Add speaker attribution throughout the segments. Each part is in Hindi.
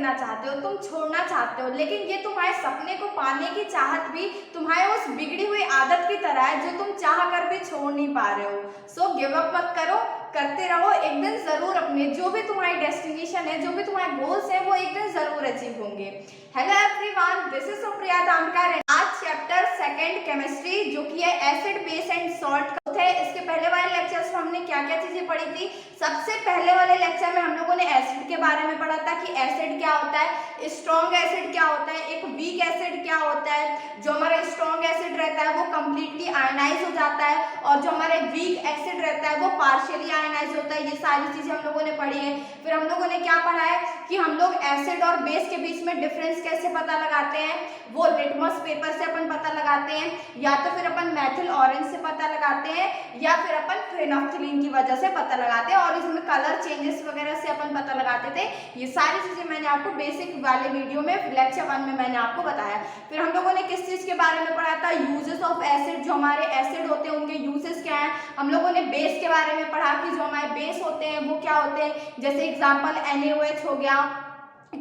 Speaker 1: देना चाहते हो, तुम छोड़ना चाहते हो, लेकिन ये तुम्हारे सपने को पाने की चाहत भी तुम्हारे उस बिगड़ी हुई आदत की तरह है जो तुम चाह कर भी छोड़ नहीं पा रहे हो। सो गिव अप मत करो, करते रहो, एक दिन जरूर अपने जो भी तुम्हारी डेस्टिनेशन है, जो भी तुम्हारे गोल्स हैं, वो एक दिन जरूर अचीव होंगे। Hello everyone, this is Supriya Tamkar and आज चैप्टर सेकंड केमिस्ट्री जो कि है एसिड बेस एंड सॉल्ट का है। इसके पहले वाले लेक्चर्स में हमने क्या क्या चीजें पढ़ी थी। सबसे पहले वाले लेक्चर में हम लोगों ने एसिड के बारे में पढ़ा था कि एसिड क्या होता है, स्ट्रॉन्ग एसिड क्या होता है, एक वीक एसिड क्या होता है। जो हमारा स्ट्रॉन्ग एसिड रहता है वो कंप्लीटली आयनाइज हो जाता है और जो हमारे वीक एसिड रहता है वो पार्शियली आयनाइज होता है। ये सारी चीजें हम लोगों ने पढ़ी है। फिर हम लोगों ने क्या पढ़ा है कि हम लोग एसिड और बेस के बीच में डिफरेंस कैसे पता लगाते हैं, वो लिटमस पेपर से अपन पता लगाते हैं, या तो फिर अपन मेथिल ऑरेंज से पता लगाते हैं, या फिर अपन फेनोल्फथालीन की वजह से पता लगाते हैं, और इसमें कलर चेंजेस वगैरह से अपन पता लगाते थे। ये सारी चीजें मैंने आपको बेसिक वाले वीडियो में लेक्चर 1 में मैंने आपको बताया। फिर हम लोगों ने किस चीज के बारे में पढ़ा था, यूजेस ऑफ एसिड, जो हमारे एसिड होते हैं उनके यूजेस क्या है। हम लोगों ने बेस के बारे में पढ़ा कि जो हमारे बेस होते हैं वो क्या होते हैं, जैसे एग्जांपल NaOH हो गया,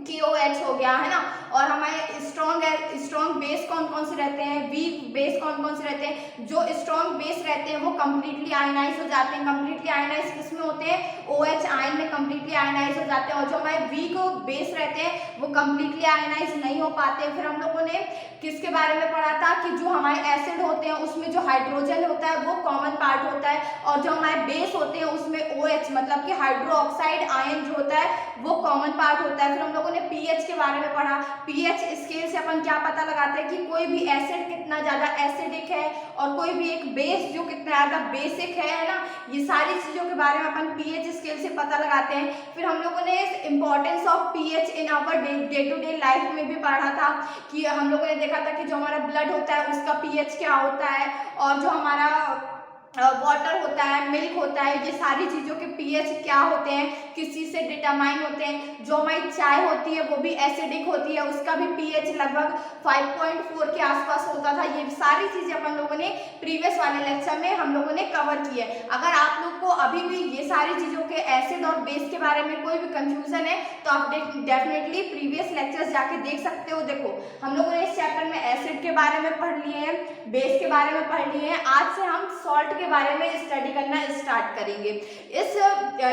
Speaker 1: KOH हो गया, है ना। और हमारे स्ट्रॉन्ग बेस कौन कौन से रहते हैं, वीक बेस कौन कौन से रहते हैं। जो स्ट्रॉन्ग बेस रहते हैं वो कंप्लीटली आयनाइज हो जाते हैं। कंप्लीटली आयनाइज किसमें होते हैं, OH आयन में कंप्लीटली आयनाइज हो जाते हैं। और जो हमारे वीक बेस रहते हैं वो कंप्लीटली आयनाइज नहीं हो पाते। फिर हम लोगों ने किसके बारे में पढ़ा था कि जो हमारे एसिड होते हैं उसमें जो हाइड्रोजन होता है वो कॉमन पार्ट होता है, और जो हमारे बेस होते हैं उसमें OH मतलब कि हाइड्रोक्साइड आयन जो होता है वो कॉमन पार्ट होता है। फिर हम लोगों ने pH के बारे में पढ़ा। pH स्केल से अपन क्या पता लगाते हैं कि कोई भी एसिड कितना ज्यादा एसिडिक है और कोई भी एक बेस जो कितना ज्यादा बेसिक है ना। ये सारी चीजों के बारे में अपन pH स्केल से पता लगाते हैं। फिर हम लोगों ने importance of pH in our day to day life में भी पढ़ा था कि हम लोगों ने देखा था कि जो हमारा ब्लड होता है उसका pH क्या होता है, और जो हमारा वाटर होता है, मिल्क होता है, ये सारी चीजों के pH क्या होते हैं, किस चीज से डिटरमाइन होते हैं। जो हमारी चाय होती है वो भी एसिडिक होती है, उसका भी pH लगभग 5.4 के आसपास होता था। ये सारी चीजें अपन लोगों ने प्रीवियस वाले लेक्चर में हम लोगों ने कवर की है। अगर आप लोग को अभी भी ये सारी चीजों के एसिड और बेस के बारे में कोई भी कंफ्यूजन है तो आप डेफिनेटली प्रीवियस लेक्चर्स जाके देख सकते हो। देखो हम लोगों ने इस चैप्टर में एसिड के बारे में पढ़ लिए हैं, बेस के बारे में पढ़ लिए हैं। आज से हम सॉल्ट के बारे में स्टडी करना स्टार्ट करेंगे। इस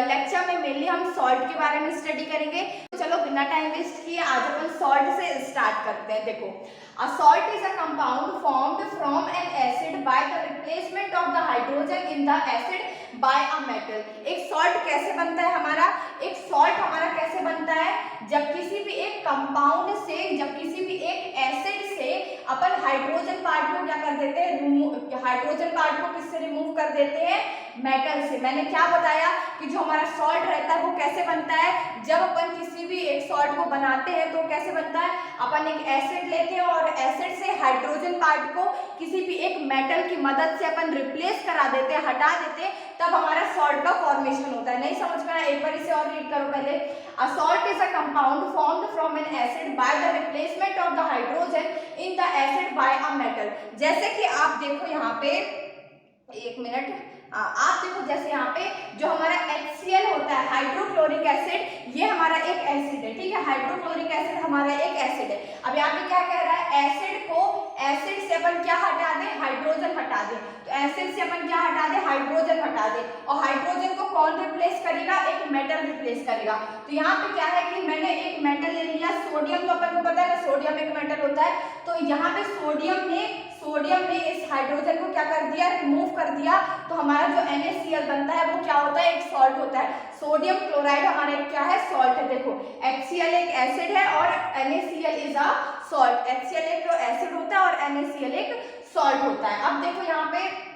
Speaker 1: लेक्चर में मेनली हम सॉल्ट के बारे में स्टडी करेंगे। तो चलो बिना टाइम वेस्ट किए आज अपन सॉल्ट से स्टार्ट करते हैं। देखो a salt is a compound formed from an acid by the replacement of the hydrogen in the acid by a metal। एक सॉल्ट कैसे बनता है हमारा, एक सॉल्ट हमारा कैसे बनता है, जब किसी भी एक कंपाउंड से, जब किसी भी एक एसिड से अपन हाइड्रोजन पार्ट को क्या कर देते हैं, हाइड्रोजन पार्ट को किससे रिमूव कर देते हैं, मेटल से। मैंने क्या बताया कि जो हमारा सॉल्ट रहता है वो कैसे बनता है, जब अपन किसी भी एक सॉल्ट को बनाते हैं तो कैसे बनता है, अपन एक एसिड लेते हैं और एसिड से हाइड्रोजन पार्ट को किसी भी एक मेटल की मदद से अपन रिप्लेस करा देते हैं, हटा देते हैं, तब हमारा सॉल्ट का फॉर्मेशन होता है। नहीं समझ में आया, एक बार इसे और रीड करो पहले। A salt is a compound formed from an acid by the replacement of the hydrogen in the acid by a metal। जैसे कि आप देखो यहाँ पे, एक मिनट, आप देखो जैसे यहाँ पे जो हमारा HCl होता है, हाइड्रोक्लोरिक एसिड, ये हमारा एक एसिड है, ठीक है। हाइड्रोक्लोरिक एसिड हमारा एक एसिड है। अब यहाँ पे क्या कह रहा है, एसिड को, एसिड से अपन क्या हटा दें, हाइड्रोजन हटा दें। तो एसिड से अपन क्या हटा दें, हाइड्रोजन हटा दें, और हाइड्रोजन को कौन रिप्लेस करेगा, एक मेटल रिप्लेस करेगा। तो यहाँ पे क्या है कि मैंने एक मेटल ले लिया, सोडियम, तो अपन को पता है ना सोडियम एक मेटल होता है। तो यहाँ पे सोडियम ने इस हाइड्रोजन को क्या कर दिया, रिमूव कर दिया, तो हमारा जो NaCl बनता है वो क्या होता है, एक सॉल्ट होता है। सोडियम क्लोराइड हमारा एक क्या है, सॉल्ट है। देखो HCl एक एसिड है और NaCl is a salt. HCl एक एसिड होता है और NaCl एक सॉल्ट होता है। अब देखो यहाँ पे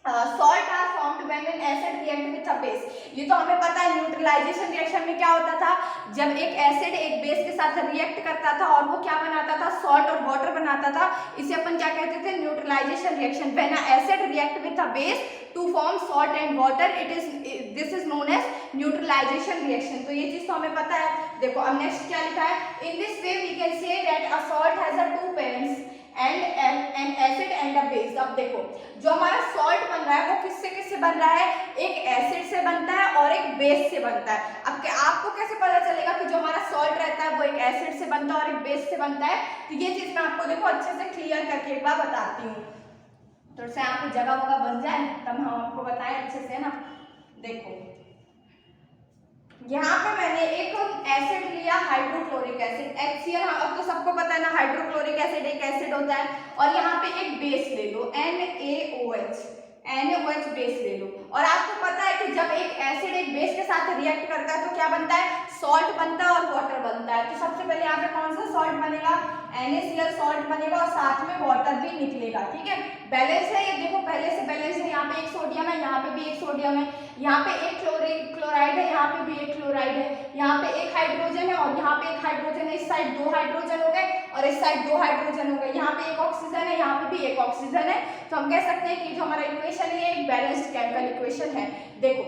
Speaker 1: salt are formed when an acid react with a base. ये तो हमें पता है, न्यूट्रलाइजेशन रिएक्शन में क्या होता था, जब एक एसिड एक बेस के साथ रिएक्ट करता था और वो क्या बनाता था, सॉल्ट और वाटर बनाता था। इसे अपन क्या कहते थे, neutralisation reaction. When a acid react with a base to form salt and water, this is known as neutralisation reaction. तो ये चीज तो हमें पता है। देखो अब नेक्स्ट क्या लिखा है, in this way we can say that a salt has a two parents and an acid and a base. अब देखो जो हमारा सॉल्ट बन रहा है वो किससे किससे किससे बन रहा है, एक एसिड से बनता है और एक बेस से बनता है। अब आपको कैसे पता चलेगा कि जो हमारा सॉल्ट रहता है वो एक एसिड से बनता है और एक बेस से बनता है, तो ये चीज मैं आपको देखो अच्छे से क्लियर करके एक बार बताती हूँ, थोड़ा सा आपको जगह वगह बन जाए तब हम आपको बताएं अच्छे से ना। देखो यहाँ पे मैंने एक एसिड लिया, हाइड्रोक्लोरिक एसिड HCl, अब तो सबको पता है ना हाइड्रोक्लोरिक एसिड एक एसिड होता है, और यहाँ पे एक बेस ले लो NaOH बेस ले लो। और आपको पता है कि जब एक एसिड एक बेस के साथ रिएक्ट करता है तो क्या बनता है, सॉल्ट बनता है और वाटर बनता है। तो सबसे पहले यहाँ पे कौन सा सॉल्ट बनेगा, NaCl सॉल्ट बनेगा और साथ में वाटर भी निकलेगा, ठीक है। बैलेंस है ये, देखो पहले से बैलेंस है, यहाँ पे एक सोडियम है, यहाँ पे भी एक सोडियम है, यहाँ पे एक क्लोराइड है, यहाँ पे भी एक क्लोराइड है, यहाँ पे एक हाइड्रोजन है और यहाँ पे एक हाइड्रोजन है, इस साइड 2 हाइड्रोजन हो गए और इस साइड 2 हाइड्रोजन हो गए, यहाँ पे एक ऑक्सीजन है, यहाँ पे भी एक ऑक्सीजन है। तो हम कह सकते हैं कि जो हमारा इक्वेशन है एक बैलेंस्ड केमिकल इक्वेशन है। देखो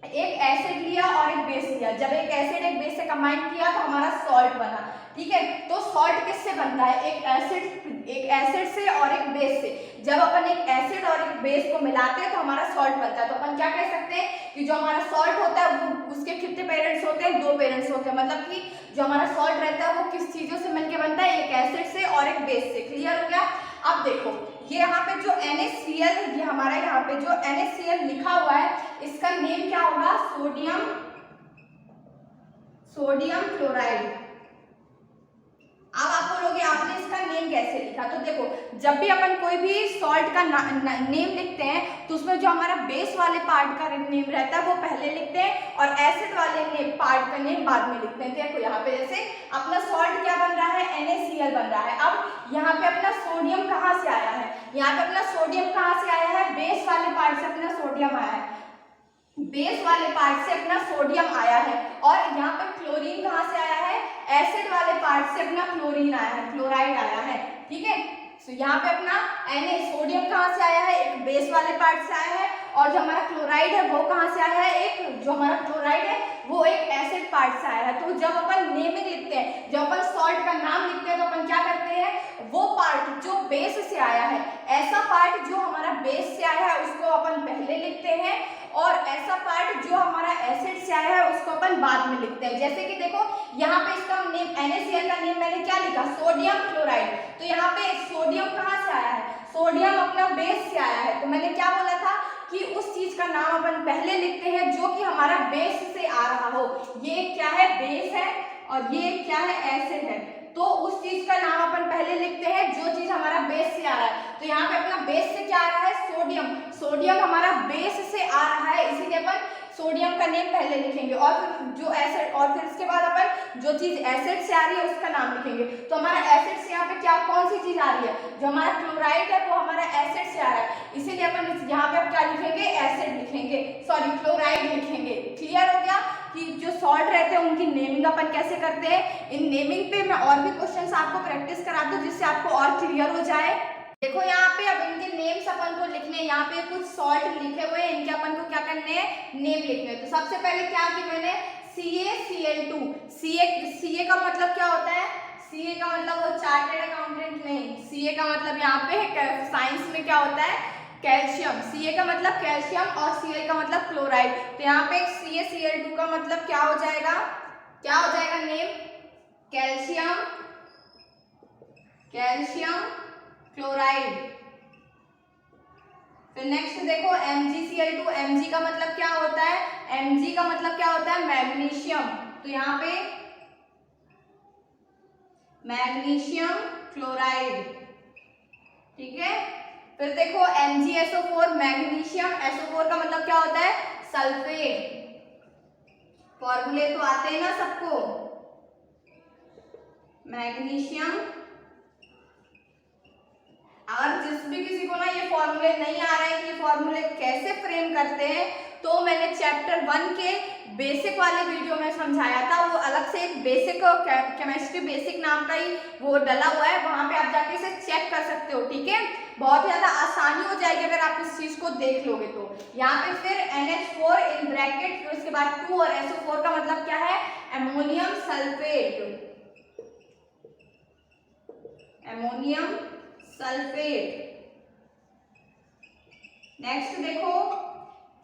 Speaker 1: एक एसिड लिया और एक बेस लिया, जब एक एसिड एक बेस से कंबाइन किया तो हमारा सॉल्ट बना, ठीक है। तो सॉल्ट किससे बनता है, एक एसिड से और एक बेस से। जब अपन एक एसिड और एक बेस को मिलाते हैं तो हमारा सॉल्ट बनता है। तो अपन क्या कह सकते हैं कि जो हमारा सॉल्ट होता है वो उसके कितने पेरेंट्स होते हैं, 2 पेरेंट्स होते हैं, मतलब कि जो हमारा सॉल्ट रहता है वो किस चीजों से मिलकर बनता है, एक एसिड से और एक बेस से। क्लियर हो गया। अब देखो ये यहाँ पे जो NaCl, ये हमारा यहाँ पे जो NaCl लिखा हुआ है इसका नेम क्या होगा, सोडियम क्लोराइड। अब आप बोलोगे आपने इसका नेम कैसे लिखा, तो देखो जब भी अपन कोई भी सॉल्ट का नेम लिखते हैं तो उसमें जो हमारा बेस वाले पार्ट का नेम रहता है वो पहले लिखते हैं और एसिड वाले पार्ट का नेम बाद में लिखते हैं। देखो यहाँ पे जैसे अपना सॉल्ट क्या बन रहा है, NaCl बन रहा है। अब यहाँ पे अपना सोडियम कहाँ से आया है, यहाँ पे अपना सोडियम कहाँ से आया है, बेस वाले पार्ट से अपना सोडियम आया है, बेस वाले पार्ट से अपना सोडियम आया है। और यहाँ पर क्लोरीन कहाँ से आया है, एसिड वाले पार्ट से अपना क्लोरीन आया है, क्लोराइड आया है, ठीक है। तो यहाँ पे अपना सोडियम कहाँ से आया है, एक बेस वाले पार्ट से आया है, और जो हमारा क्लोराइड है वो कहाँ से आया है, एक जो हमारा क्लोराइड है वो एक एसिड पार्ट से आया है। तो जब अपन नेमिंग लिखते हैं, जब अपन सॉल्ट का नाम लिखते हैं तो अपन क्या करते हैं, वो पार्ट जो बेस से आया है, ऐसा पार्ट जो हमारा बेस से आया है उसको अपन पहले लिखते हैं और ऐसा पार्ट जो हमारा एसिड से आया है उसको अपन बाद में लिखते हैं। जैसे कि देखो यहाँ पे इसका नेम NaCl का नेम मैंने क्या लिखा, सोडियम क्लोराइड। तो यहाँ पे सोडियम कहाँ से आया है, सोडियम अपना बेस से आया है। तो मैंने क्या बोला था कि उस चीज का नाम अपन पहले लिखते हैं जो कि हमारा बेस से आ रहा हो। ये क्या है, बेस है और ये क्या है, एसिड है। तो उस चीज का नाम अपन पहले लिखते हैं जो चीज हमारा बेस से आ रहा है। तो यहाँ पे अपना बेस से क्या आ रहा है, सोडियम। सोडियम हमारा बेस से आ रहा है, इसीलिए अपन सोडियम का नेम पहले लिखेंगे और फिर जो एसिड, और फिर इसके बाद अपन जो चीज एसिड से आ रही है उसका नाम लिखेंगे। तो हमारा एसिड से यहाँ पे क्या, कौन सी चीज आ रही है, जो हमारा क्लोराइड है वो हमारा एसिड से आ रहा है, इसीलिए अपन यहाँ पे क्या लिखेंगे, एसिड लिखेंगे, सॉरी क्लोराइड लिखेंगे। क्लियर हो गया कि जो सॉल्ट रहते हैं उनकी नेमिंग अपन कैसे करते हैं। इन नेमिंग पे मैं और भी क्वेश्चंस आपको प्रैक्टिस करा दूं जिससे आपको और क्लियर हो जाए। देखो यहाँ पे अब इनके नेम्स अपन को लिखने हैं, यहाँ पे कुछ सॉल्ट लिखे हुए हैं, इनके अपन को क्या करने हैं, नेम लिखने हैं। तो सबसे पहले क्या की मैंने, CaCl2। Ca का मतलब क्या होता है, Ca का मतलब वो चार्टेड अकाउंटेंट नहीं, Ca का मतलब यहाँ पे साइंस में क्या होता है, कैल्शियम। Ca का मतलब कैल्शियम और Cl का मतलब क्लोराइड। तो यहाँ पे CaCl2 का मतलब क्या हो जाएगा, क्या हो जाएगा नेम, कैल्शियम क्लोराइड। फिर नेक्स्ट देखो MgCl2, Mg का मतलब क्या होता है, Mg का मतलब क्या होता है, मैग्नीशियम। तो यहाँ पे मैग्नीशियम क्लोराइड, ठीक है। फिर देखो MgSO4, मैग्नीशियम SO4 का मतलब क्या होता है, सल्फेट। फॉर्मूले तो आते हैं ना सबको, मैग्नीशियम। अगर जिस भी किसी को ना ये फॉर्मूले नहीं आ रहे हैं कि ये फॉर्मूले कैसे फ्रेम करते हैं, तो मैंने चैप्टर 1 के बेसिक वाले वीडियो में समझाया था। वो अलग से एक बेसिक केमिस्ट्री बेसिक नाम का ही वो डला हुआ है, वहां पे आप जाके इसे चेक कर सकते हो, ठीक है। बहुत ज्यादा आसानी हो जाएगी अगर आप इस चीज को देख लोगे तो। यहाँ पे फिर NH4 इन ब्रैकेट, फिर उसके बाद 2 और SO4 का मतलब क्या है, ammonium sulphate, ammonium sulphate. Next देखो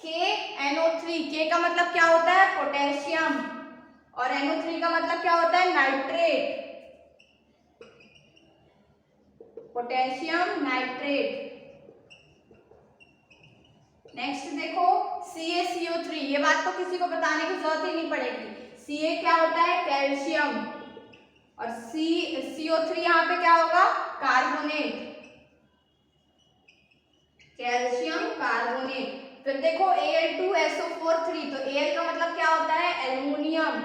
Speaker 1: KNO3, के का मतलब क्या होता है पोटेशियम और NO3 का मतलब क्या होता है नाइट्रेट, पोटेशियम नाइट्रेट। नेक्स्ट देखो CaCO3, ये बात तो किसी को बताने की जरूरत ही नहीं पड़ेगी। Ca क्या होता है कैल्शियम और CO3 यहाँ पे क्या होगा कार्बोनेट, कैल्शियम कार्बोनेट। फिर देखो Al2SO4 3, तो Al का मतलब क्या होता है एल्युमिनियम,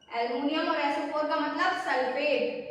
Speaker 1: एल्युमिनियम और SO4 का मतलब सल्फेट।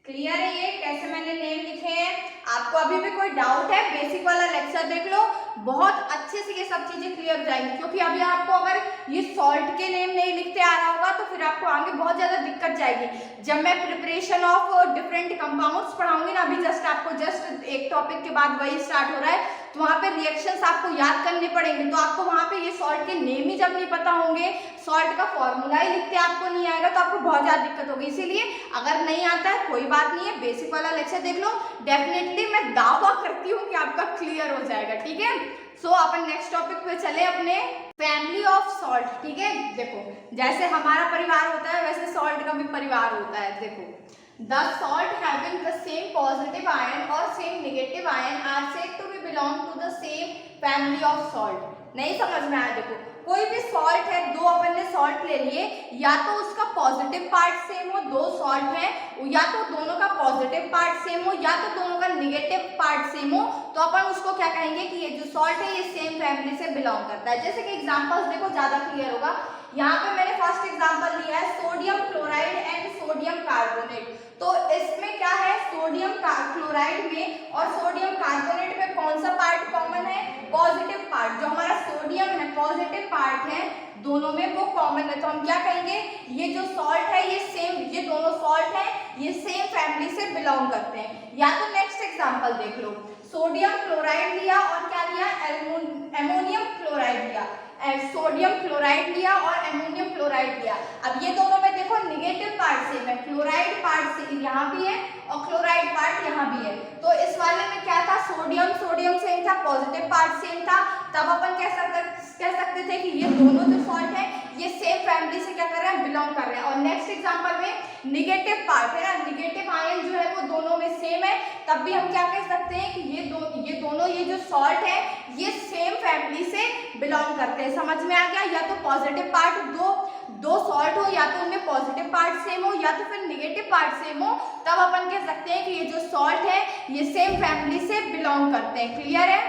Speaker 1: क्लियर है ये कैसे मैंने नेम लिखे हैं? आपको अभी भी कोई डाउट है बेसिक वाला लेक्चर देख लो, बहुत अच्छे से ये सब चीजें क्लियर हो जाएंगी। क्योंकि अभी आपको अगर ये सॉल्ट के नेम नहीं लिखते आ रहा होगा तो फिर आपको आगे बहुत ज्यादा दिक्कत जाएगी। जब मैं प्रिपरेशन ऑफ डिफरेंट कंपाउंड्स पढ़ाऊंगी ना, अभी जस्ट एक टॉपिक के बाद वही स्टार्ट हो रहा है, तो वहाँ पे रिएक्शंस आपको याद करने पड़ेंगे। तो आपको वहाँ पे ये सॉल्ट के नेम ही जब नहीं पता होंगे, सॉल्ट का फॉर्मूला ही लिखते आपको नहीं आएगा, तो आपको बहुत ज्यादा दिक्कत होगी। इसीलिए अगर नहीं आता है कोई बात नहीं है, बेसिक वाला लेक्चर देख लो, डेफिनेटली मैं दावा करती हूँ कि आपका क्लियर हो जाएगा। ठीक है, सो अपन नेक्स्ट टॉपिक पे चले, अपने फैमिली ऑफ सॉल्ट। ठीक है, देखो जैसे हमारा परिवार होता है वैसे सॉल्ट का भी परिवार होता है। देखो the salt having the same positive ion or same negative ion are said to be belong to the same family of salt। नहीं समझ में आया? देखो कोई भी सॉल्ट है, दो अपन ने सॉल्ट ले लिए, या तो उसका पॉजिटिव पार्ट सेम हो, दो सॉल्ट है, या तो दोनों का पॉजिटिव पार्ट सेम हो या तो दोनों का निगेटिव पार्ट सेम हो, तो अपन उसको क्या कहेंगे कि ये जो सॉल्ट है ये सेम फैमिली से बिलोंग करता है। जैसे कि एग्जांपल्स देखो ज्यादा क्लियर होगा। यहाँ पे मैंने फर्स्ट एग्जांपल लिया है sodium chloride and sodium carbonate. तो इसमें क्या है, सोडियम क्लोराइड में और सोडियम कार्बोनेट में कौन सा पार्ट कॉमन है, पॉजिटिव पार्ट। जो हमारा सोडियम है पॉजिटिव पार्ट है दोनों में, वो कॉमन है। तो हम क्या कहेंगे, ये जो सॉल्ट है ये सेम, ये दोनों सॉल्ट है ये सेम फैमिली से बिलोंग करते हैं। या तो नेक्स्ट एग्जांपल देख लो, सोडियम क्लोराइड लिया और क्या लिया, एमोनियम क्लोराइड लिया, सोडियम क्लोराइड लिया और एमोनियम क्लोराइड लिया। अब ये दोनों में देखो निगेटिव पार्ट सेम है, क्लोराइड पार्ट से यहाँ भी है और क्लोराइड पार्ट यहाँ भी है। तो इस वाले में क्या था, सोडियम सेम था, पॉजिटिव पार्ट सेम था, तब अपन कह सकते थे कि ये दोनों जो सॉल्ट है ये सेम फैमिली से क्या कर रहे हैं, बिलोंग कर रहे हैं। और नेक्स्ट एग्जांपल में निगेटिव पार्ट है ना, निगेटिव आयन जो है वो दोनों में सेम है, तब भी हम क्या कह सकते हैं कि ये दोनों ये जो सॉल्ट है ये सेम फैमिली से बिलोंग करते हैं। समझ में आ गया? या तो पॉजिटिव पार्ट दो सॉल्ट हो, या तो उनमें पॉजिटिव पार्ट सेम हो या तो फिर निगेटिव पार्ट सेम हो, तब अपन कह सकते हैं कि ये जो सॉल्ट है ये सेम फैमिली से बिलोंग करते हैं। क्लियर है?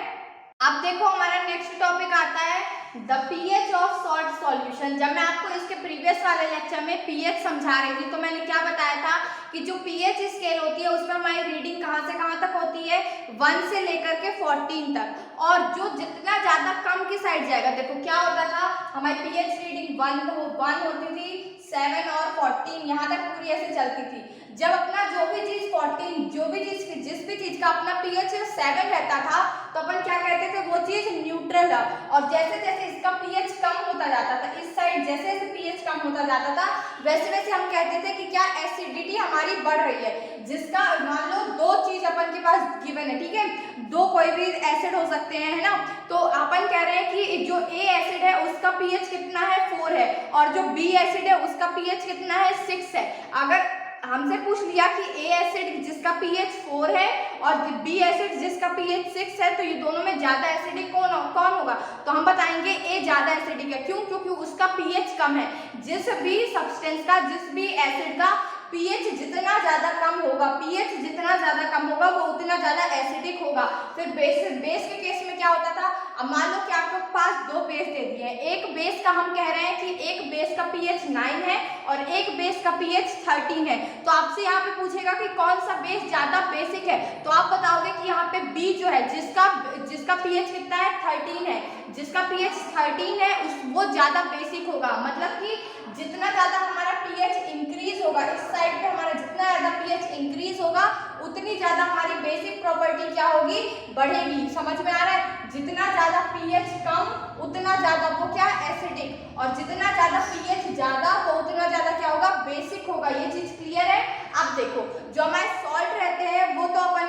Speaker 1: अब देखो हमारा नेक्स्ट टॉपिक आता है the pH of salt solution. जब मैं आपको इसके प्रीवियस वाले लेक्चर में पीएच समझा रही थी तो मैंने क्या बताया था कि जो पीएच स्केल होती है उसमें हमारी रीडिंग कहाँ से कहाँ तक होती है, 1 से लेकर के 14 तक। और जो जितना ज्यादा कम की साइड जाएगा, देखो क्या होता था, हमारी पीएच रीडिंग 1 होती थी, 7 और 14 यहाँ तक पूरी ऐसे चलती थी। जब अपना जो भी चीज 14 जिस भी चीज का अपना पीएच 7 रहता था तो अपन क्या कहते थे, वो चीज न्यूट्रल है। और जैसे जैसे इसका पीएच कम होता जाता था, इस साइड जैसे जैसे पीएच कम होता जाता था वैसे वैसे हम कहते थे कि क्या एसिडिटी हमारी बढ़ रही है। जिसका मान लो दो चीज अपन के पास गिवन है, ठीक है, दो कोई भी एसिड हो सकते हैं, है ना, तो अपन कह रहे हैं कि जो ए एसिड है उसका पीएच कितना है, 4 है, और जो बी एसिड है उसका पीएच कितना है, 6 है। अगर हमसे पूछ लिया कि ए एसिड जिसका पीएच 4 है और बी एसिड जिसका पीएच 6 है, तो ये दोनों में ज्यादा एसिडिक कौन होगा, तो हम बताएंगे ए ज्यादा एसिडिक है। क्यों? क्योंकि उसका पीएच कम है। जिस भी सब्सटेंस का, जिस भी एसिड का पीएच जितना ज्यादा कम होगा, पीएच जितना ज्यादा कम होगा वो उतना ज्यादा एसिडिक होगा। फिर बेस के केस में क्या होता था, अब मान लो कि आपके पास दो बेस दे दिए हैं, एक बेस का हम कह रहे हैं कि एक बेस का पीएच 9 है और एक बेस का पीएच 13 है। तो आपसे यहाँ पे पूछेगा कि कौन सा बेस ज्यादा बेसिक है, तो आप बताओगे कि यहाँ पे बी जो है जिसका पीएच कितना है, 13 है, जिसका पीएच 13 है वो ज्यादा बेसिक होगा। मतलब कि जितना ज्यादा हमारा पीएच इंक्रीज होगा, इस साइड पे हमारा जितना ज्यादा पीएच इंक्रीज होगा उतनी ज्यादा हमारी बेसिक प्रॉपर्टी क्या होगी, बढ़ेगी। समझ में आ रहा है? जितना ज्यादा पीएच कम उतना ज्यादा वो क्या, एसिडिक, और जितना ज्यादा पीएच ज्यादा तो उतना ज्यादा क्या होगा, बेसिक होगा। ये चीज क्लियर है? अब देखो जो हमारे सॉल्ट रहते हैं वो तो अपन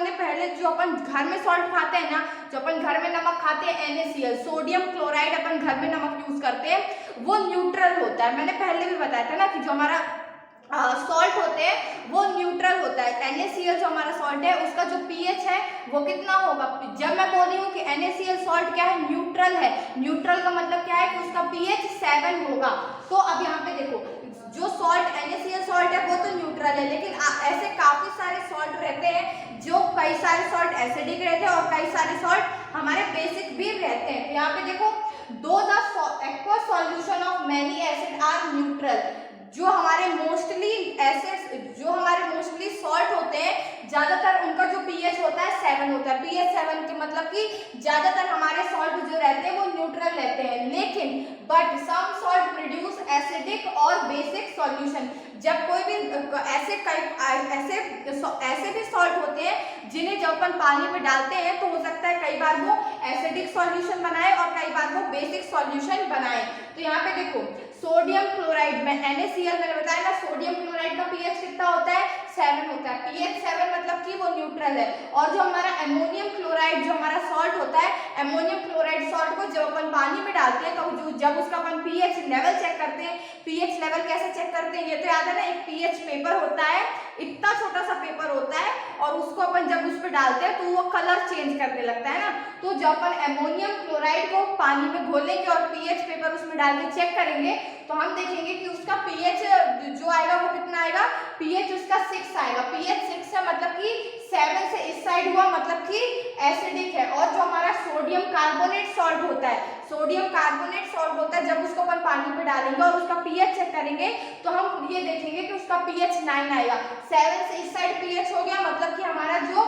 Speaker 1: अपन घर में सॉल्ट खाते हैं ना, जो अपन घर में नमक खाते हैं NaCl, सोडियम क्लोराइड अपन घर में नमक यूज करते हैं, वो न्यूट्रल होता है। मैंने पहले भी बताया था ना कि जो हमारा सॉल्ट होते हैं वो न्यूट्रल होता है। NaCl जो हमारा सॉल्ट है उसका जो pH है वो कितना होगा, जब मैं बोल रही हूँ कि NaCl सॉल्ट क्या है, न्यूट्रल है, न्यूट्रल का मतलब क्या है कि उसका pH 7 होगा। तो अब यहाँ पे देखो जो सॉल्ट NaCl सॉल्ट है वो तो न्यूट्रल है, लेकिन ऐसे काफी सारे सॉल्ट रहते हैं जो कई सारे सॉल्ट एसिडिक रहते हैं और कई सारे सॉल्ट हमारे बेसिक भी रहते हैं। यहाँ पे देखो दो the aqueous solution of many acid are neutral, जो हमारे मोस्टली एसिड्स, जो हमारे मोस्टली सॉल्ट होते हैं ज्यादातर उनका जो pH होता है 7 होता है। pH 7 के मतलब कि ज्यादातर हमारे सॉल्ट जो रहते हैं वो न्यूट्रल रहते हैं, लेकिन but some salt produce acidic और बेसिक सॉल्यूशन। जब कोई भी ऐसे भी सॉल्ट होते हैं जिन्हें जब अपन पानी में डालते हैं तो हो सकता है कई बार वो एसिडिक सॉल्यूशन बनाए और कई बार वो बेसिक सॉल्यूशन बनाए। तो यहाँ पे देखो सोडियम क्लोराइड में NaCl मैंने बताया ना, सोडियम क्लोराइड का pH कितना होता है, 7 होता है। pH 7 मतलब कि वो न्यूट्रल है। और जो हमारा अमोनियम क्लोराइड जो हमारा सॉल्ट होता है, अमोनियम क्लोराइड सॉल्ट को जब अपन पानी में डालते हैं तो जब उसका अपन pH लेवल चेक करते हैं, pH लेवल कैसे चेक करते हैं ये तो याद है ना, एक pH पेपर होता है, इतना छोटा सा पेपर होता है और उसको अपन जब उस पर डालते हैं तो वो कलर चेंज करने लगता है ना। तो जब अपन अमोनियम क्लोराइड को पानी में घोलेंगे और pH पेपर उसमें डाल के चेक करेंगे तो हम देखेंगे कि उसका pH जो आएगा वो कितना आएगा, pH उसका 6 आएगा। pH 6 है मतलब कि 7 से इस साइड हुआ मतलब कि एसिडिक है। और जो हमारा सोडियम कार्बोनेट सॉल्ट होता है, सोडियम कार्बोनेट सॉल्ट होता है, जब उसको अपन पानी में डालेंगे और उसका pH चेक करेंगे तो हम ये देखेंगे कि उसका pH 9 आएगा। 7 से इस साइड pH हो गया मतलब कि हमारा जो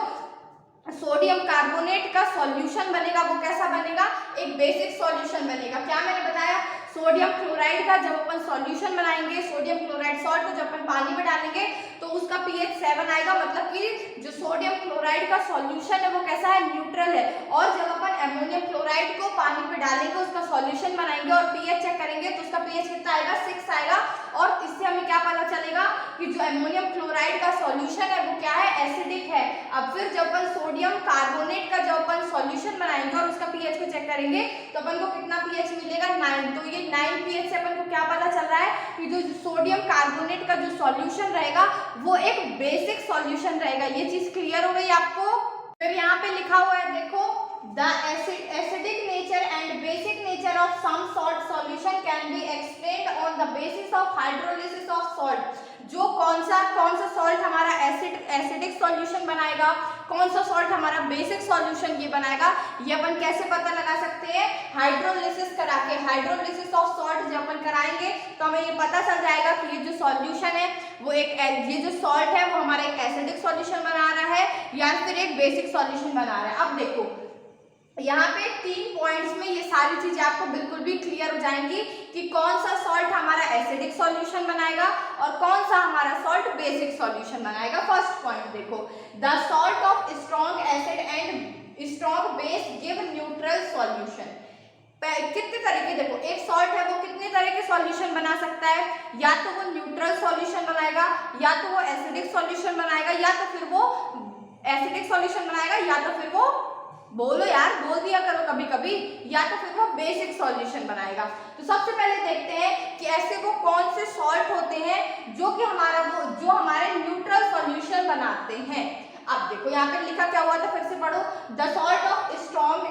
Speaker 1: सोडियम कार्बोनेट का सॉल्यूशन बनेगा वो कैसा बनेगा, एक बेसिक सॉल्यूशन बनेगा। क्या मैंने बताया, सोडियम क्लोराइड का जब अपन सॉल्यूशन बनाएंगे, सोडियम क्लोराइड सॉल्ट को जब अपन पानी में डालेंगे तो उसका pH 7 आएगा, मतलब कि जो सोडियम क्लोराइड का सॉल्यूशन है वो कैसा है, न्यूट्रल है। और जब अपन अमोनियम क्लोराइड को पानी में डालेंगे, उसका सॉल्यूशन बनाएंगे और pH चेक करेंगे तो उसका pH कितना आएगा, 6 आएगा। और इससे हमें क्या पता चलेगा कि जो अमोनियम क्लोराइड का सॉल्यूशन है वो क्या है, एसिडिक है। अब फिर जब अपन सोडियम कार्बोनेट का जब अपन सॉल्यूशन बनाएंगे और उसका pH को चेक करेंगे तो अपन को कितना pH मिलेगा, 9। तो ये 9 pH से अपन को क्या पता चल रहा है कि जो सोडियम कार्बोनेट का जो सॉल्यूशन रहेगा वो एक बेसिक सॉल्यूशन रहेगा। ये चीज क्लियर हो गई आपको। फिर यहाँ पे लिखा हुआ है देखो, the acidic nature and basic nature of some salt solution can be explained on the basis of hydrolysis of salt. जो कौन सा सॉल्ट हमारा एसिडिक सॉल्यूशन बनाएगा, कौन सा सॉल्ट हमारा बेसिक सॉल्यूशन ये बनाएगा, ये अपन कैसे पता लगा सकते हैं, हाइड्रोलिसिस करा के। हाइड्रोलिसिस ऑफ सॉल्ट जब अपन कराएंगे तो हमें ये पता चल जाएगा कि ये जो सॉल्यूशन है वो ये जो सॉल्ट है वो हमारा एक एसिडिक सॉल्यूशन बना रहा है या फिर एक बेसिक सॉल्यूशन बना रहा है। अब देखो यहाँ पे 3 पॉइंट्स में ये सारी चीजें आपको बिल्कुल भी क्लियर हो जाएंगी कि कौन सा सॉल्ट हमारा एसिडिक सॉल्यूशन बनाएगा और कौन सा हमारा सॉल्ट बेसिक सॉल्यूशन बनाएगा। फर्स्ट पॉइंट देखो, the salt of strong acid and strong base give neutral solution. कितने तरीके, देखो एक सॉल्ट है वो कितने तरह के सॉल्यूशन बना सकता है, या तो वो न्यूट्रल सॉल्यूशन बनाएगा, या तो वो एसिडिक सॉल्यूशन बनाएगा, या तो फिर वो एसिडिक सॉल्यूशन बनाएगा, या तो फिर वो, बोलो यार, बोल दिया करो कभी कभी, या तो फिर वो बेसिक सॉल्यूशन बनाएगा। तो सबसे पहले देखते हैं कि ऐसे वो कौन से सॉल्ट होते हैं जो कि जो हमारे न्यूट्रल सॉल्यूशन बनाते हैं। अब देखो यहाँ पे लिखा क्या हुआ था, फिर से पढ़ो, the salt of strong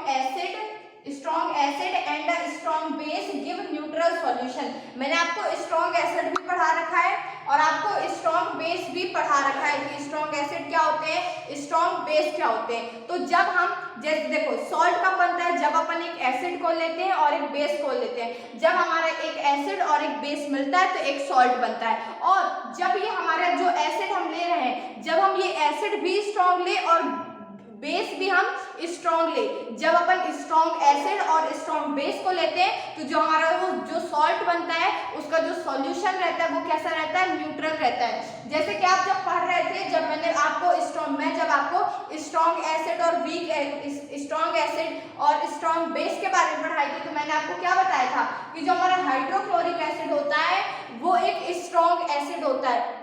Speaker 1: acid and a strong base give neutral solution. मैंने आपको स्ट्रॉन्ग एसिड भी पढ़ा रखा है और आपको स्ट्रॉन्ग बेस भी पढ़ा रखा है कि स्ट्रॉन्ग एसिड क्या होते हैं, स्ट्रॉन्ग बेस क्या होते हैं। तो जब हम, जैसे देखो सॉल्ट कब बनता है, जब अपन एक एसिड को लेते हैं और एक बेस को लेते हैं। जब हमारा एक एसिड और एक बेस मिलता है तो एक सॉल्ट बनता है। और जब ये हमारा जो एसिड हम ले रहे हैं, जब हम ये एसिड भी स्ट्रॉन्ग ले और बेस भी हम स्ट्रॉन्ग ले, जब अपन स्ट्रॉन्ग एसिड और स्ट्रॉन्ग बेस को लेते हैं तो जो हमारा वो जो सॉल्ट बनता है उसका जो सॉल्यूशन रहता है वो कैसा रहता है, न्यूट्रल रहता है। जैसे कि आप जब पढ़ रहे थे, जब मैंने आपको जब आपको स्ट्रॉन्ग एसिड और स्ट्रॉन्ग एसिड और स्ट्रॉन्ग बेस के बारे में पढ़ाई थी तो मैंने आपको क्या बताया था कि जो हमारा हाइड्रोक्लोरिक एसिड होता है वो एक स्ट्रॉन्ग एसिड होता है।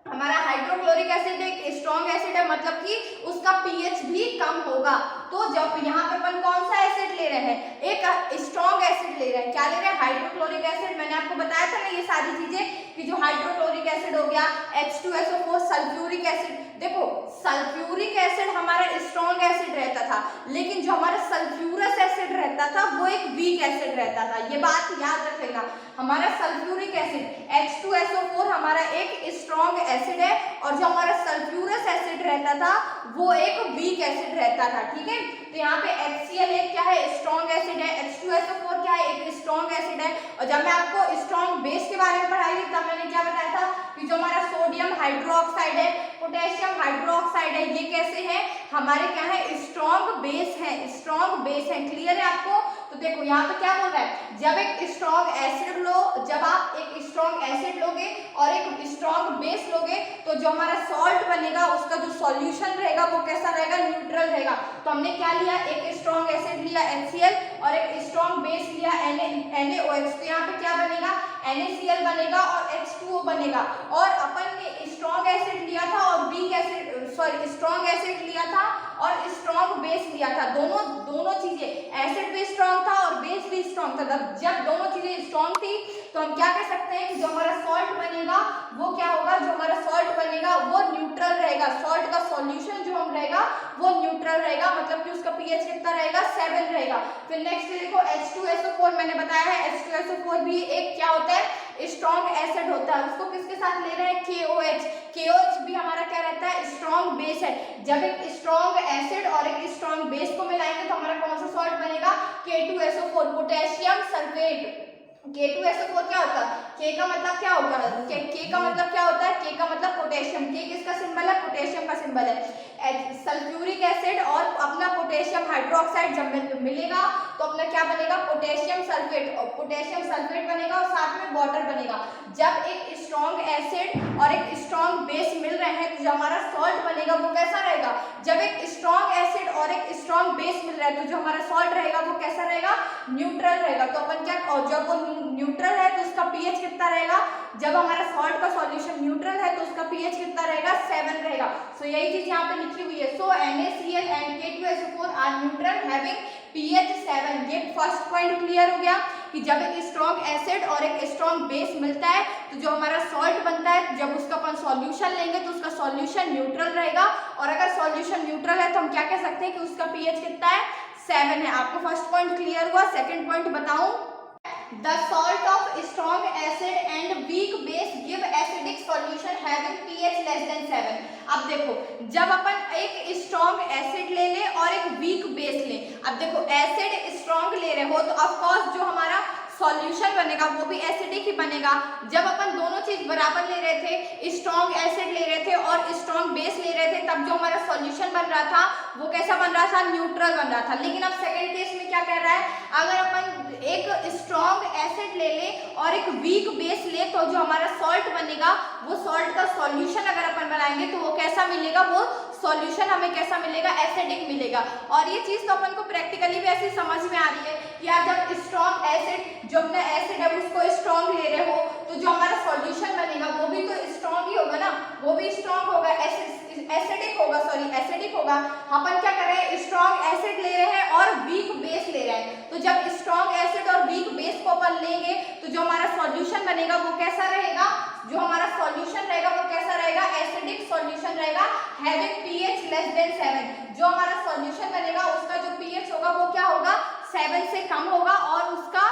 Speaker 1: हमारा हाइड्रोक्लोरिक एसिड एक स्ट्रॉन्ग एसिड है, मतलब कि उसका उसका पीएच भी कम होगा। तो जब यहाँ पे अपन कौन सा एसिड ले रहे हैं, एक स्ट्रॉन्ग एसिड ले रहे हैं, क्या ले रहे हैं, हाइड्रोक्लोरिक एसिड। मैंने आपको बताया था ना ये सारी चीजें कि जो हाइड्रोक्लोरिक एसिड हो गया, H2SO4, सल्फ्यूरिक एसिड। देखो सल्फ्यूरिक एसिड हमारा स्ट्रॉन्ग एसिड रहता था, लेकिन जो हमारा सल्फ्यूरस एसिड रहता था वो एक वीक एसिड रहता था। ये बात याद रखेगा, हमारा सल्फ्यूरिक एसिड H2SO4 हमारा एक स्ट्रॉन्ग एसिड है और जो हमारा सल्फ्यूरस एसिड रहता था वो एक वीक एसिड रहता था। ठीक है, तो यहाँ पे HCl एक क्या है, स्ट्रॉन्ग एसिड है, H2SO4 क्या है, एक स्ट्रॉन्ग एसिड है। और जब मैं आपको स्ट्रॉन्ग बेस के बारे में पढ़ाई थी तब मैंने क्या बताया था कि जो हमारा सोडियम हाइड्रोक्साइड है, पोटेशियम हाइड्रोक्साइड है, ये कैसे है, हमारे क्या है, स्ट्रॉन्ग बेस है, स्ट्रॉन्ग बेस है। क्लियर है आपको? तो देखो यहाँ पे क्या बोल रहा है, जब एक स्ट्रॉन्ग एसिड लो, जब आप एक स्ट्रॉन्ग एसिड लोगे और एक स्ट्रॉन्ग बेस लोगे तो जो हमारा सॉल्ट बनेगा उसका जो सॉल्यूशन रहेगा वो कैसा रहेगा, न्यूट्रल रहेगा। तो हमने क्या लिया, एक स्ट्रॉन्ग एसिड लिया HCl और एक स्ट्रॉन्ग बेस लिया NaOH। तो यहाँ पे क्या बनेगा, NaCl बनेगा और H2O बनेगा। और अपन ने स्ट्रॉन्ग एसिड लिया था और weak acid, sorry strong acid लिया था और स्ट्रॉन्ग बेस लिया था। दोनों चीजें, एसिड भी स्ट्रॉन्ग था और बेस भी स्ट्रॉन्ग था। जब दोनों चीजें स्ट्रॉन्ग थी तो हम क्या कह सकते हैं कि जो हमारा सॉल्ट बनेगा वो क्या होगा, जो हमारा सॉल्ट बनेगा वो न्यूट्रल रहेगा। सॉल्ट का सॉल्यूशन जो हम रहेगा वो न्यूट्रल रहेगा, मतलब कि उसका पीएच कितना रहेगा, 7 रहेगा। फिर नेक्स्ट देखो H2SO4 मैंने बताया है, H2SO4 भी एक क्या होता है, स्ट्रॉन्ग एसिड होता है। उसको किसके साथ ले रहे हैं, KOH। KOH भी हमारा क्या रहता है, स्ट्रॉन्ग बेस है। जब एक स्ट्रॉन्ग एसिड और एक स्ट्रॉन्ग बेस को मिलाएंगे तो हमारा कौन सा सॉल्ट बनेगा, K2SO4, पोटेशियम सल्फेट। K2SO4 क्या होता है, K का मतलब क्या होता है, K का मतलब क्या होता है, K का मतलब पोटेशियम। K किसका सिंबल है, पोटेशियम का सिंबल है। सल्फ्यूरिक एसिड और अपना पोटेशियम हाइड्रोक्साइड जब मिलेगा तो अपना क्या बनेगा, पोटेशियम सल्फेट। और पोटेशियम सल्फेट बनेगा और साथ में वाटर बनेगा। जब एक स्ट्रॉन्ग एसिड और एक स्ट्रॉन्ग बेस मिल रहे हैं तो जो हमारा सॉल्ट बनेगा वो कैसा रहेगा, जब एक स्ट्रॉन्ग एसिड और एक स्ट्रॉन्ग बेस मिल रहा है तो जो हमारा सॉल्ट रहेगा वो कैसा रहेगा, न्यूट्रल रहेगा। तो अपन क्या, और जब वो न्यूट्रल है तो उसका पीएच कितना रहेगा, जब हमारा सॉल्ट का सॉल्यूशन न्यूट्रल है तो उसका पीएच कितना रहेगा, 7 रहेगा। सो यही चीज यहाँ पे लिखी हुई है। So NaCl and K2SO4 are neutral having pH 7। ये फर्स्ट पॉइंट क्लियर हो गया कि जब एक स्ट्रॉन्ग एसिड और एक स्ट्रॉन्ग बेस मिलता है तो जो हमारा सॉल्ट बनता है, जब उसका अपन सॉल्यूशन लेंगे तो उसका सॉल्यूशन न्यूट्रल रहेगा। और अगर सॉल्यूशन न्यूट्रल है तो हम क्या कह सकते हैं कि उसका पीएच कितना है, 7 है। आपको फर्स्ट पॉइंट क्लियर हुआ। सेकंड पॉइंट बताऊं, The salt of strong acid and weak base give acidic solution having pH less than 7। अब देखो जब अपन एक स्ट्रॉन्ग एसिड ले ले और एक वीक बेस ले, अब देखो एसिड स्ट्रॉन्ग ले रहे हो तो ऑफ कोर्स जो हमारा सॉल्यूशन बनेगा वो भी एसिडिक ही बनेगा। जब अपन दोनों चीज बराबर ले रहे थे, स्ट्रॉन्ग एसिड ले रहे थे और स्ट्रॉन्ग बेस ले रहे थे, तब जो हमारा सॉल्यूशन बन रहा था वो कैसा बन रहा था, न्यूट्रल बन रहा था। लेकिन अब सेकंड केस में क्या कह रहा है, अगर अपन एक स्ट्रॉन्ग एसिड ले ले और एक वीक बेस ले तो जो हमारा सॉल्ट बनेगा वो सॉल्ट का सॉल्यूशन अगर अपन बनाएंगे तो वो कैसा मिलेगा, वो सॉल्यूशन हमें कैसा मिलेगा, एसिडिक मिलेगा। और ये चीज तो अपन को प्रैक्टिकली भी ऐसी समझ में आ रही है कि यार जब स्ट्रॉन्ग एसिड, जो अपना एसिड है उसको स्ट्रॉन्ग ले रहे हो तो जो हमारा सॉल्यूशन बनेगा वो भी तो स्ट्रॉन्ग ही होगा ना, वो भी स्ट्रॉन्ग होगा, एसिडिक होगा, सॉरी एसिडिक होगा। अपन क्या कर रहे हैं, स्ट्रॉन्ग एसिड ले रहे हैं और वीक बेस ले रहे हैं। तो जब स्ट्रॉन्ग एसिड और वीक बेस को अपन लेंगे तो जो हमारा सॉल्यूशन बनेगा वो कैसा रहेगा, जो हमारा सॉल्यूशन रहेगा वो कैसा रहेगा, एसिडिक सॉल्यूशन रहेगा हैविंग pH लेस देन 7। जो हमारा सॉल्यूशन बनेगा उसका जो pH होगा वो क्या होगा, 7 से कम होगा और उसका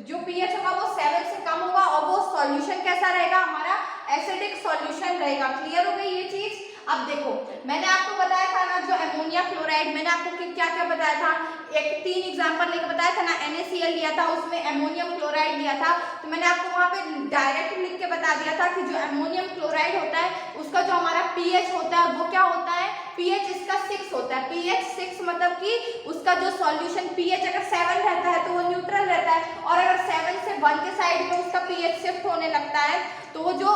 Speaker 1: जो pH होगा वो 7 से कम होगा और वो सॉल्यूशन कैसा रहेगा, हमारा एसिडिक सॉल्यूशन रहेगा। क्लियर हो गई ये चीज। अब देखो मैंने आपको बताया था ना, जो अमोनिया क्लोराइड, मैंने आपको क्या क्या बताया था, एक 3 एग्जांपल लेके बताया था ना, NaCl लिया था, उसमें अमोनियम क्लोराइड लिया था। तो मैंने आपको वहां पे डायरेक्ट लिख के बता दिया था कि जो अमोनियम क्लोराइड होता है उसका जो हमारा pH होता है वो क्या होता है, pH इसका 6 होता है। pH 6 मतलब कि उसका जो सॉल्यूशन pH अगर 7 रहता है तो वो न्यूट्रल रहता है, और अगर 7 से 1 के साइड में उसका pH शिफ्ट होने लगता है तो वो जो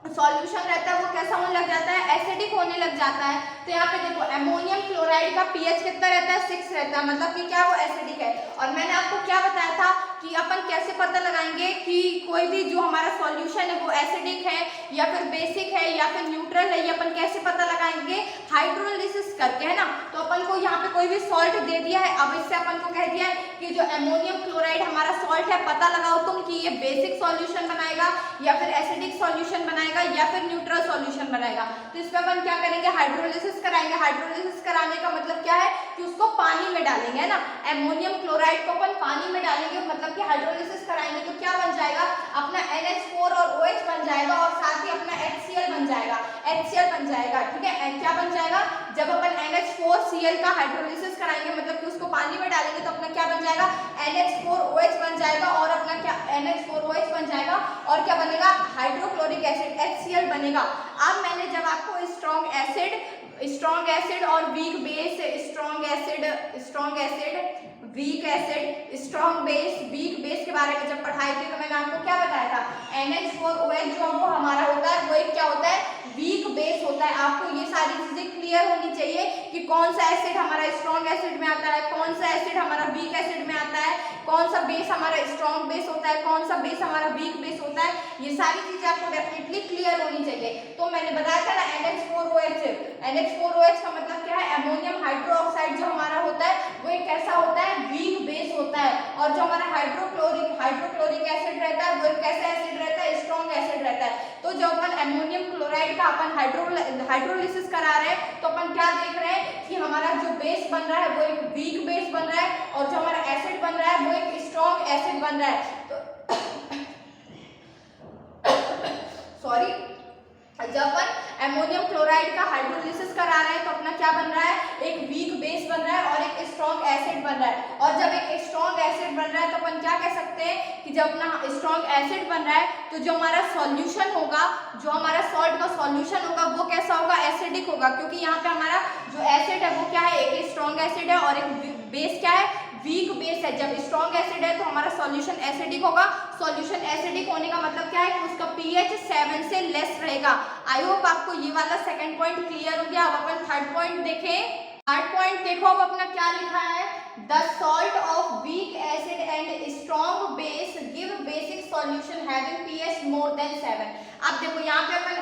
Speaker 1: सॉल्यूशन रहता है वो कैसा होने लग जाता है, एसिडिक होने लग जाता है। तो यहाँ पे देखो अमोनियम क्लोराइड का pH कितना रहता है, 6 रहता है, मतलब कि क्या वो एसिडिक है। और मैंने आपको क्या बताया था कि अपन कैसे पता लगाएंगे कि कोई भी जो हमारा सॉल्यूशन है वो एसिडिक है या फिर बेसिक है या फिर न्यूट्रल है, ये अपन कैसे पता लगाएंगे, हाइड्रोलिसिस हाइड्रोलिसिस करके, है ना, तो अपन को यहाँ पे कोई भी सॉल्ट दे दिया है। अब इससे अपन को कह दिया है कि जो अमोनियम क्लोराइड हमारा सॉल्ट है, पता लगाओ तुम कि ये बेसिक सॉल्यूशन बनाएगा या फिर एसिडिक सॉल्यूशन बनाएगा या फिर न्यूट्रल सॉल्यूशन बनाएगा। तो इस पे अपन क्या करेंगे, हाइड्रोलिसिस कराएंगे। हाइड्रोलिसिस कराने का मतलब क्या है कि उसको पानी में डालेंगे, है ना, अमोनियम क्लोराइड को अपन पानी में डालेंगे, मतलब कि हाइड्रोलिसिस कराएंगे तो क्या बन जाएगा, अपना NH4 और OH बन जाएगा और साथ ही अपना HCl बन जाएगा, HCl बन जाएगा, ठीक है। क्या बन जाएगा, जब अपन NH4Cl का हाइड्रोलिसिस कराएंगे, मतलब कि उसको पानी में डालेंगे तो अपना क्या बन जाएगा, NH4OH बन जाएगा और अपना क्या NH4OH बन जाएगा और क्या बनेगा, हाइड्रोक्लोरिक एसिड HCl बनेगा। अब मैंने जब आपको स्ट्रॉन्ग एसिड और weak base, strong acid, weak acid, strong base, weak base के बारे में जब पढ़ाई थी तो मैंने आपको क्या बताया था, NH4OH जो वो हमारा होता है वो एक क्या होता है, वीक बेस होता है। आपको ये सारी चीजें क्लियर होनी चाहिए कि कौन सा एसिड हमारा स्ट्रॉन्ग एसिड में आता है, कौन सा एसिड हमारा वीक एसिड में आता है, कौन सा बेस हमारा स्ट्रॉन्ग बेस होता है, कौन सा बेस हमारा वीक बेस होता है। ये सारी चीजें आपको डेफिनेटली क्लियर होनी चाहिए। तो मैंने बताया था ना NH4OH का मतलब क्या है, अमोनियम हाइड्रोक्साइड जो हमारा होता है वो एक कैसा होता है, वीक बेस होता है। और जो हमारा हाइड्रोक्लोरिक एसिड रहता है वो एक कैसा एसिड रहता है, स्ट्रॉन्ग एसिड रहता है। तो जब अपन अमोनियम क्लोराइड का अपन हाइड्रोलिसिस करा रहे हैं तो अपन क्या देख रहे हैं कि हमारा जो बेस बन रहा है वो एक वीक बेस बन रहा है और जो हमारा एसिड बन रहा है वो एक स्ट्रॉन्ग एसिड बन रहा है। तो सॉरी, जब अपन अमोनियम क्लोराइड का हाइड्रोलिसिस करा रहे हैं तो अपना क्या बन रहा है, एक वीक बेस बन रहा है और एक स्ट्रॉन्ग एसिड बन रहा है। और जब एक स्ट्रॉन्ग एसिड बन रहा है तो अपन क्या कह सकते हैं कि जब अपना स्ट्रॉन्ग एसिड बन रहा है तो जो हमारा सॉल्यूशन होगा, जो हमारा सॉल्ट का सॉल्यूशन होगा वो कैसा होगा, एसिडिक होगा, क्योंकि यहाँ पे हमारा जो एसिड है वो क्या है, एक स्ट्रॉन्ग एसिड है और एक बेस क्या है, वीक बेस है। जब स्ट्रॉन्ग एसिड है तो हमारा सॉल्यूशन एसिडिक होगा। सॉल्यूशन एसिडिक होने का मतलब क्या है कि उसका pH 7 से लेस रहेगा। आई होप आपको ये वाला सेकंड पॉइंट क्लियर हो गया। अब अपन थर्ड पॉइंट देखें। थर्ड पॉइंट देखो, अब अपना क्या लिखा है, the salt of weak acid and strong base give basic solution having pH more than 7। अब देखो यहाँ पे अपन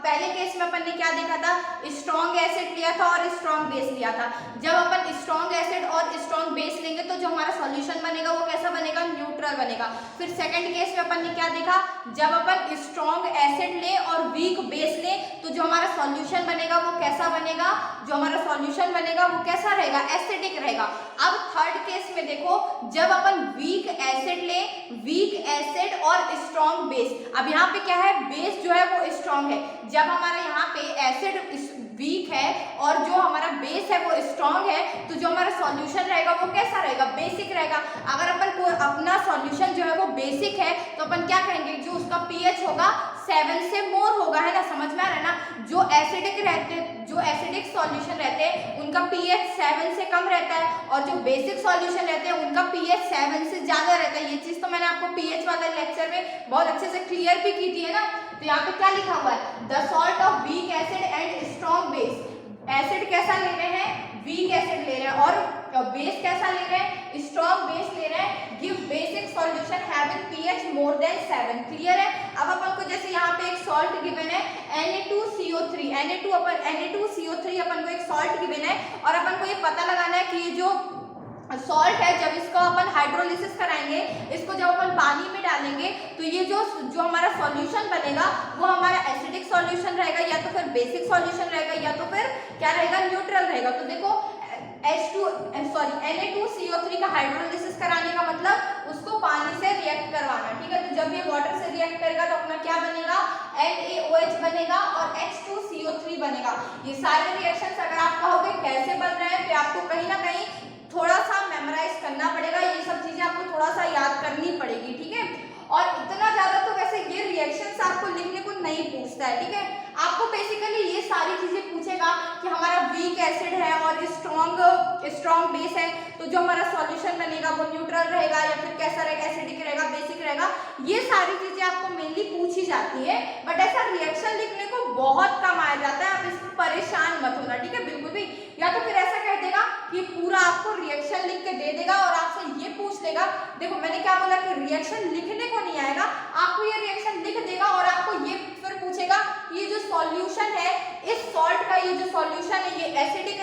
Speaker 1: पहले केस में अपन ने क्या देखा था, स्ट्रॉन्ग एसिड लिया था और स्ट्रॉन्ग बेस लिया था। जब अपन स्ट्रॉन्ग एसिड और स्ट्रॉन्ग बेस लेंगे तो जो हमारा सॉल्यूशन बनेगा वो कैसा बनेगा, न्यूट्रल बनेगा। फिर सेकंड केस में अपन ने क्या देखा, जब अपन स्ट्रॉन्ग एसिड ले और वीक बेस ले तो जो हमारा सॉल्यूशन बनेगा वो कैसा बनेगा, जो हमारा सॉल्यूशन बनेगा वो कैसा रहेगा, एसिडिक रहेगा। अब थर्ड केस में देखो, जब अपन वीक एसिड ले, वीक एसिड और स्ट्रॉन्ग बेस, अब यहाँ पे क्या है, बेस जो है वो स्ट्रॉन्ग है। जब हमारा यहाँ पे एसिड वीक है और जो हमारा बेस है वो स्ट्रॉन्ग है तो जो हमारा सॉल्यूशन रहेगा वो कैसा रहेगा, बेसिक रहेगा। अगर अपन को अपना सॉल्यूशन जो है वो बेसिक है तो अपन क्या कहेंगे, जो उसका pH होगा 7 से मोर होगा, है ना, समझ में आ रहा है ना। जो एसिडिक सॉल्यूशन रहते हैं उनका pH 7 से कम रहता है और जो बेसिक सॉल्यूशन रहते हैं उनका pH 7 से ज्यादा रहता है। ये चीज तो मैंने आपको pH वाले लेक्चर में बहुत अच्छे से क्लियर भी की थी, है ना। तो यहाँ पे क्या लिखा हुआ है, the salt of weak acid and strong base. Acid कैसा ले रहे हैं, वीक एसिड ले रहे हैं और बेस कैसा ले रहे हैं, स्ट्रॉन्ग बेस ले रहे हैं। Give basic solution having pH more than 7। Clear है। अब अपन को जैसे यहाँ पे एक सॉल्ट गिवन है Na2CO3, Na2CO3 अपन को एक सॉल्ट गिवन है और अपन को ये पता लगाना है कि ये जो सॉल्ट है जब इसको अपन हाइड्रोलिसिस कराएंगे, इसको जब अपन पानी में डालेंगे तो ये जो हमारा सॉल्यूशन बनेगा वो हमारा एसिडिक सॉल्यूशन रहेगा या तो फिर बेसिक सॉल्यूशन रहेगा या तो फिर क्या रहेगा, न्यूट्रल रहेगा। तो देखो Na2CO3 का हाइड्रोलिसिस कराने का मतलब उसको पानी से रिएक्ट करवाना, ठीक है। तो जब ये वाटर से रिएक्ट करेगा तो अपना क्या बनेगा, NaOH बनेगा और H2CO3 बनेगा। ये सारे रिएक्शंस अगर आप कहोगे कैसे बन रहे हैं तो आपको कहीं ना कहीं थोड़ा सा मेमोराइज करना पड़ेगा, ये सब चीजें आपको थोड़ा सा याद करनी पड़ेगी, ठीक है। और इतना ज्यादा तो वैसे ये रिएक्शंस आपको लिखने को नहीं पूछता है, ठीक है। आपको बेसिकली ये सारी चीजें पूछेगा कि हमारा वीक एसिड है और स्ट्रॉन्ग बेस है तो जो हमारा सॉल्यूशन बनेगा वो न्यूट्रल रहेगा या फिर कैसा रहेगा, एसिडिक रहेगा, बेसिक रहेगा। ये सारी चीजें आपको मेनली पूछी जाती है, बट ऐसा रिएक्शन लिखने को बहुत कम आ जाता है। आप इसमें परेशान मत होना, ठीक है, बिल्कुल भी। या तो फिर ऐसा कह देगा कि पूरा आपको रिएक्शन लिख के दे देगा और आपसे ये पूछ लेगा, देखो मैंने क्या बोला कि रिएक्शन लिखने को नहीं आएगा, आपको ये रिएक्शन लिख देगा और आपको ये फिर पूछेगा ये जो सॉल्यूशन है, इस सॉल्ट का ये जो सॉल्यूशन है ये एसिडिक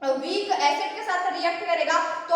Speaker 1: वीक एसिड के साथ रिएक्ट करेगा तो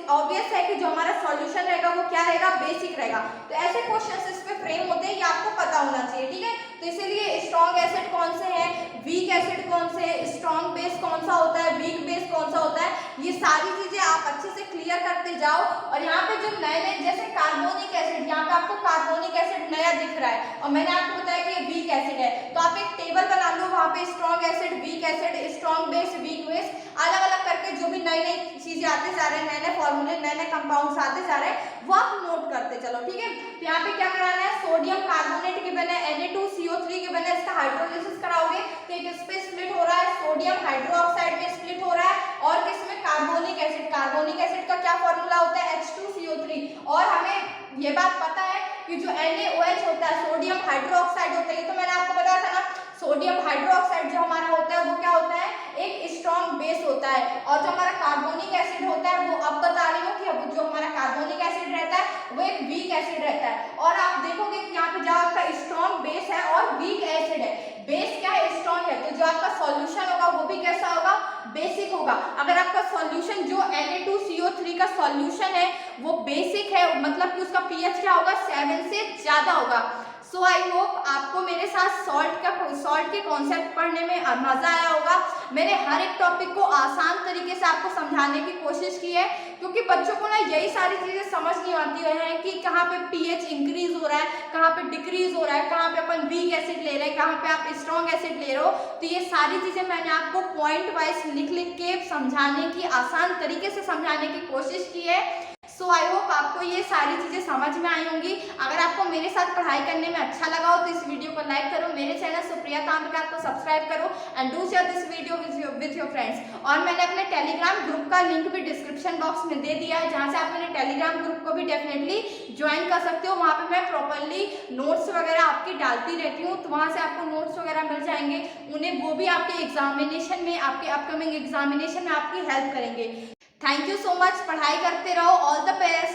Speaker 1: ऑब्वियस है कि जो हमारा सॉल्यूशन रहेगा वो क्या रहेगा, बेसिक रहेगा। तो ऐसे क्वेश्चंस इस पे फ्रेम होते हैं, ये आपको पता होना चाहिए, ठीक है। तो इसीलिए स्ट्रॉन्ग एसिड कौन से हैं, वीक एसिड कौन से हैं, स्ट्रॉन्ग बेस कौन सा होता है, वीक बेस कौन सा होता है, ये सारी चीजें आप अच्छे से क्लियर करते जाओ। और यहाँ पे जो नए नए जैसे कार्बोनिक एसिड, यहाँ पे आपको कार्बोनिक एसिड नया दिख रहा है और मैंने आपको बताया कि ये वीक एसिड है, तो आप एक टेबल बना लो, वहाँ पे strong acid, weak acid, strong base, weak base, अलग अलग करके जो भी नई नई चीजें आते जा रहे हैं, नए नए फॉर्मूले, नए नए कंपाउंड्स आते जा रहे हैं, वो आप नोट करते चलो, ठीक है। तो यहाँ पे क्या कराना है, सोडियम कार्बोनेट के बने Na2CO3 के बने, इसका हाइड्रोलिसिस कराओगे तो एक इस पे स्प्लिट हो रहा है, सोडियम हाइड्रोक्साइड में स्प्लिट हो रहा है, और किसमें, कार्बोनिक एसिड। कार्बोनिक एसिड का क्या फॉर्मूला होता है, H2CO3। और हमें ये बात पता है कि जो NaOH होता है, सोडियम हाइड्रोक्साइड होता है, ये तो मैंने आपको बताया था ना, सोडियम हाइड्रोक्साइड जो हमारा होता है वो क्या होता है, एक स्ट्रॉन्ग बेस होता है। और जो हमारा कार्बोनिक एसिड होता है वो अब बता रही हूँ कि अब जो हमारा कार्बोनिक एसिड रहता है वो एक वीक एसिड रहता है। और आप देखोगे कि यहाँ पे जो आपका स्ट्रॉन्ग बेस है और वीक एसिड है, बेस क्या है, स्ट्रॉन्ग है, तो जो आपका सॉल्यूशन होगा वो भी कैसा होगा, बेसिक होगा। अगर आपका सॉल्यूशन जो Na2CO3 का सॉल्यूशन है वो बेसिक है, मतलब कि उसका पीएच क्या होगा, 7 से ज्यादा होगा। सो आई होप आपको मेरे साथ सॉल्ट के कॉन्सेप्ट पढ़ने में मजा आया होगा। मैंने हर एक टॉपिक को आसान तरीके से आपको समझाने की कोशिश की है, क्योंकि बच्चों को ना यही सारी चीजें समझ नहीं आती है कि कहाँ पे पीएच इंक्रीज हो रहा है, कहाँ पे डिक्रीज हो रहा है, कहाँ पे अपन वीक एसिड ले रहे हैं, कहाँ पे आप स्ट्रॉन्ग एसिड ले रहे हो। तो ये सारी चीजें मैंने आपको पॉइंट वाइज लिख लिख के समझाने की, आसान तरीके से समझाने की कोशिश की है। सो आई होप आपको ये सारी चीजें समझ में आई होंगी। अगर आपको मेरे साथ पढ़ाई करने में अच्छा लगा हो तो इस वीडियो को लाइक करो, मेरे चैनल सुप्रिया ताम्रकार को सब्सक्राइब करो and do share this video with your friends. और मैंने अपने टेलीग्राम ग्रुप का लिंक भी डिस्क्रिप्शन बॉक्स में दे दिया है, जहाँ से आप मेरे टेलीग्राम ग्रुप को भी डेफिनेटली ज्वाइन कर सकते हो। वहाँ पे मैं प्रॉपरली नोट्स वगैरह आपकी डालती रहती हूँ, तो वहाँ से आपको नोट्स वगैरह मिल जाएंगे, उन्हें वो भी आपके एग्जामिनेशन में, आपके अपकमिंग एग्जामिनेशन में आपकी हेल्प करेंगे। थैंक यू सो मच, पढ़ाई करते रहो। All the best.